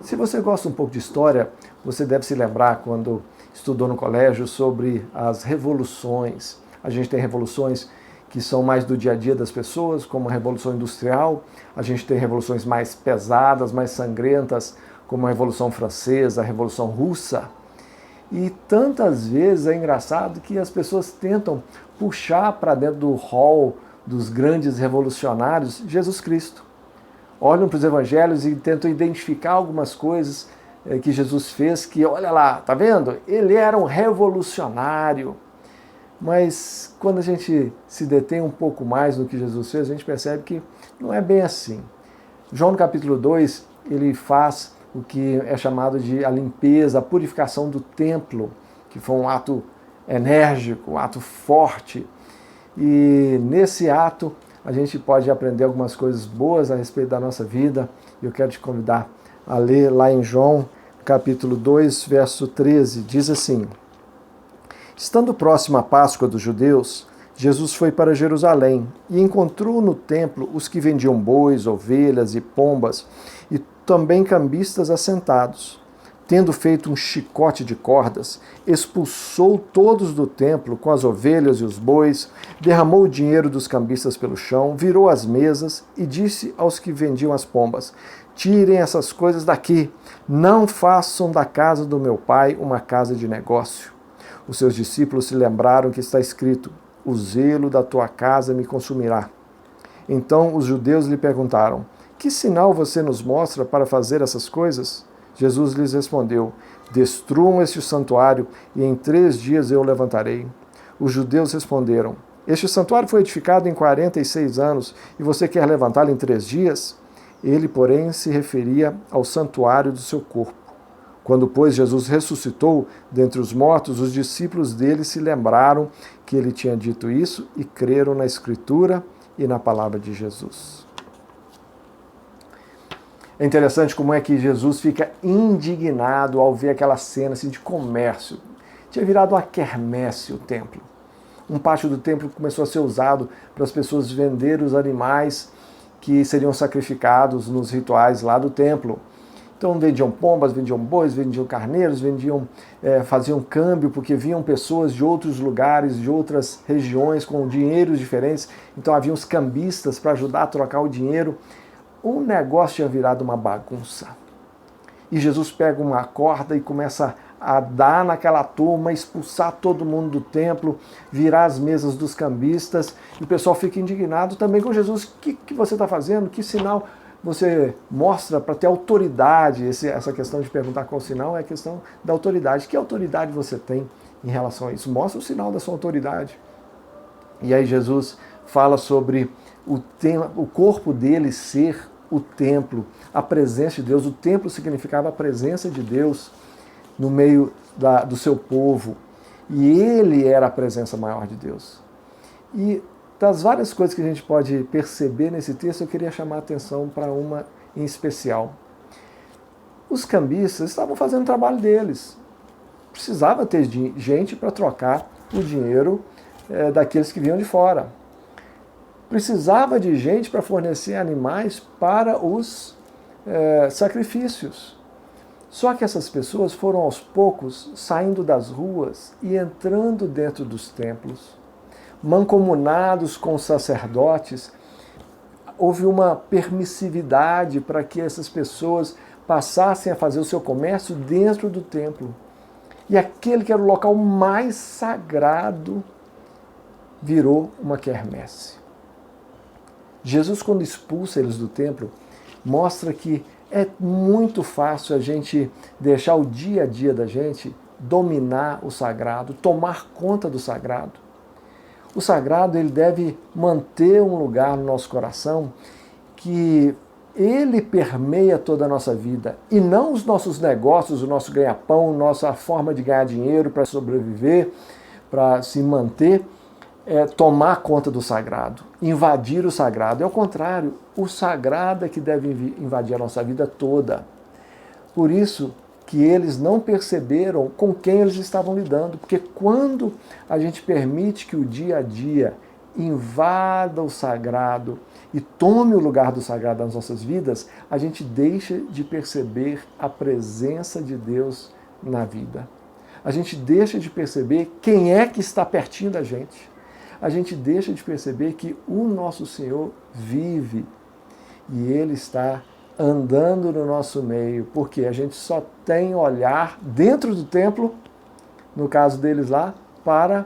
Se você gosta um pouco de história, você deve se lembrar quando estudou no colégio sobre as revoluções. A gente tem revoluções que são mais do dia a dia das pessoas, como a Revolução Industrial. A gente tem revoluções mais pesadas, mais sangrentas, como a Revolução Francesa, a Revolução Russa. E tantas vezes é engraçado que as pessoas tentam puxar para dentro do hall dos grandes revolucionários Jesus Cristo. Olham para os evangelhos e tentam identificar algumas coisas que Jesus fez, que olha lá, tá vendo? Ele era um revolucionário. Mas quando a gente se detém um pouco mais no que Jesus fez, a gente percebe que não é bem assim. João no capítulo 2, ele faz o que é chamado de a limpeza, a purificação do templo, que foi um ato enérgico, um ato forte. E nesse ato a gente pode aprender algumas coisas boas a respeito da nossa vida. Eu quero te convidar a ler lá em João, capítulo 2, verso 13. Diz assim: Estando próximo à Páscoa dos judeus, Jesus foi para Jerusalém e encontrou no templo os que vendiam bois, ovelhas e pombas e também cambistas assentados. Tendo feito um chicote de cordas, expulsou todos do templo com as ovelhas e os bois, derramou o dinheiro dos cambistas pelo chão, virou as mesas e disse aos que vendiam as pombas: Tirem essas coisas daqui, não façam da casa do meu pai uma casa de negócio. Os seus discípulos se lembraram que está escrito: O zelo da tua casa me consumirá. Então os judeus lhe perguntaram: Que sinal você nos mostra para fazer essas coisas? Jesus lhes respondeu: Destruam este santuário e em 3 dias eu o levantarei. Os judeus responderam: Este santuário foi edificado em 46 anos e você quer levantá-lo em 3 dias? Ele, porém, se referia ao santuário do seu corpo. Quando, pois, Jesus ressuscitou dentre os mortos, os discípulos dele se lembraram que ele tinha dito isso e creram na Escritura e na palavra de Jesus. É interessante como é que Jesus fica indignado ao ver aquela cena assim, de comércio. Tinha virado uma quermesse o templo. Um pátio do templo começou a ser usado para as pessoas venderem os animais que seriam sacrificados nos rituais lá do templo. Então vendiam pombas, vendiam bois, vendiam carneiros, faziam câmbio, porque vinham pessoas de outros lugares, de outras regiões, com dinheiros diferentes. Então havia os cambistas para ajudar a trocar o dinheiro. O negócio tinha virado uma bagunça. E Jesus pega uma corda e começa a dar naquela turma, expulsar todo mundo do templo, virar as mesas dos cambistas. E o pessoal fica indignado também com Jesus. O que você está fazendo? Que sinal você mostra para ter autoridade? Essa questão de perguntar qual sinal é a questão da autoridade. Que autoridade você tem em relação a isso? Mostra o sinal da sua autoridade. E aí Jesus fala sobre o corpo dele ser o templo, a presença de Deus. O templo significava a presença de Deus no meio do seu povo. E ele era a presença maior de Deus. E das várias coisas que a gente pode perceber nesse texto, eu queria chamar a atenção para uma em especial. Os cambistas estavam fazendo o trabalho deles. Precisava ter gente para trocar o dinheiro daqueles que vinham de fora. Precisava de gente para fornecer animais para os sacrifícios. Só que essas pessoas foram aos poucos saindo das ruas e entrando dentro dos templos, mancomunados com os sacerdotes. Houve uma permissividade para que essas pessoas passassem a fazer o seu comércio dentro do templo. E aquele que era o local mais sagrado virou uma quermesse. Jesus, quando expulsa eles do templo, mostra que é muito fácil a gente deixar o dia a dia da gente dominar o sagrado, tomar conta do sagrado. O sagrado, ele deve manter um lugar no nosso coração que ele permeia toda a nossa vida, e não os nossos negócios, o nosso ganha-pão, nossa forma de ganhar dinheiro para sobreviver, para se manter, tomar conta do sagrado, invadir o sagrado. É o contrário, o sagrado é que deve invadir a nossa vida toda. Por isso que eles não perceberam com quem eles estavam lidando, porque quando a gente permite que o dia a dia invada o sagrado e tome o lugar do sagrado nas nossas vidas, a gente deixa de perceber a presença de Deus na vida. A gente deixa de perceber quem é que está pertinho da gente. A gente deixa de perceber que o nosso Senhor vive e Ele está andando no nosso meio, porque a gente só tem olhar dentro do templo, no caso deles lá, para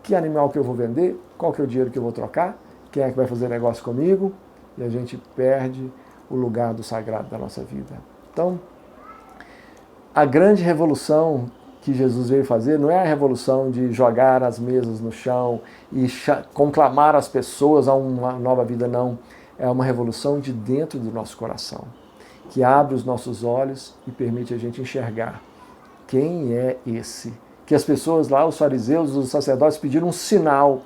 que animal que eu vou vender, qual que é o dinheiro que eu vou trocar, quem é que vai fazer negócio comigo, e a gente perde o lugar do sagrado da nossa vida. Então, a grande revolução que Jesus veio fazer não é a revolução de jogar as mesas no chão e conclamar as pessoas a uma nova vida, não. É uma revolução de dentro do nosso coração, que abre os nossos olhos e permite a gente enxergar quem é esse. Que as pessoas lá, os fariseus, os sacerdotes, pediram um sinal,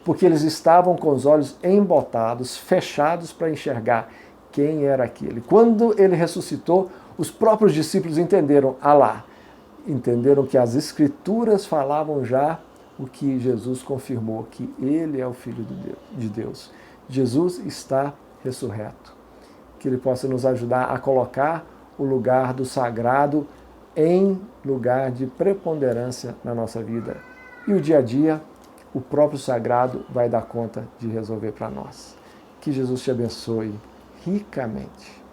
porque eles estavam com os olhos embotados, fechados para enxergar quem era aquele. Quando ele ressuscitou, os próprios discípulos entenderam, entenderam que as Escrituras falavam já o que Jesus confirmou, que ele é o Filho de Deus. Jesus está ressurreto. Que ele possa nos ajudar a colocar o lugar do sagrado em lugar de preponderância na nossa vida. E o dia a dia, o próprio sagrado vai dar conta de resolver para nós. Que Jesus te abençoe ricamente.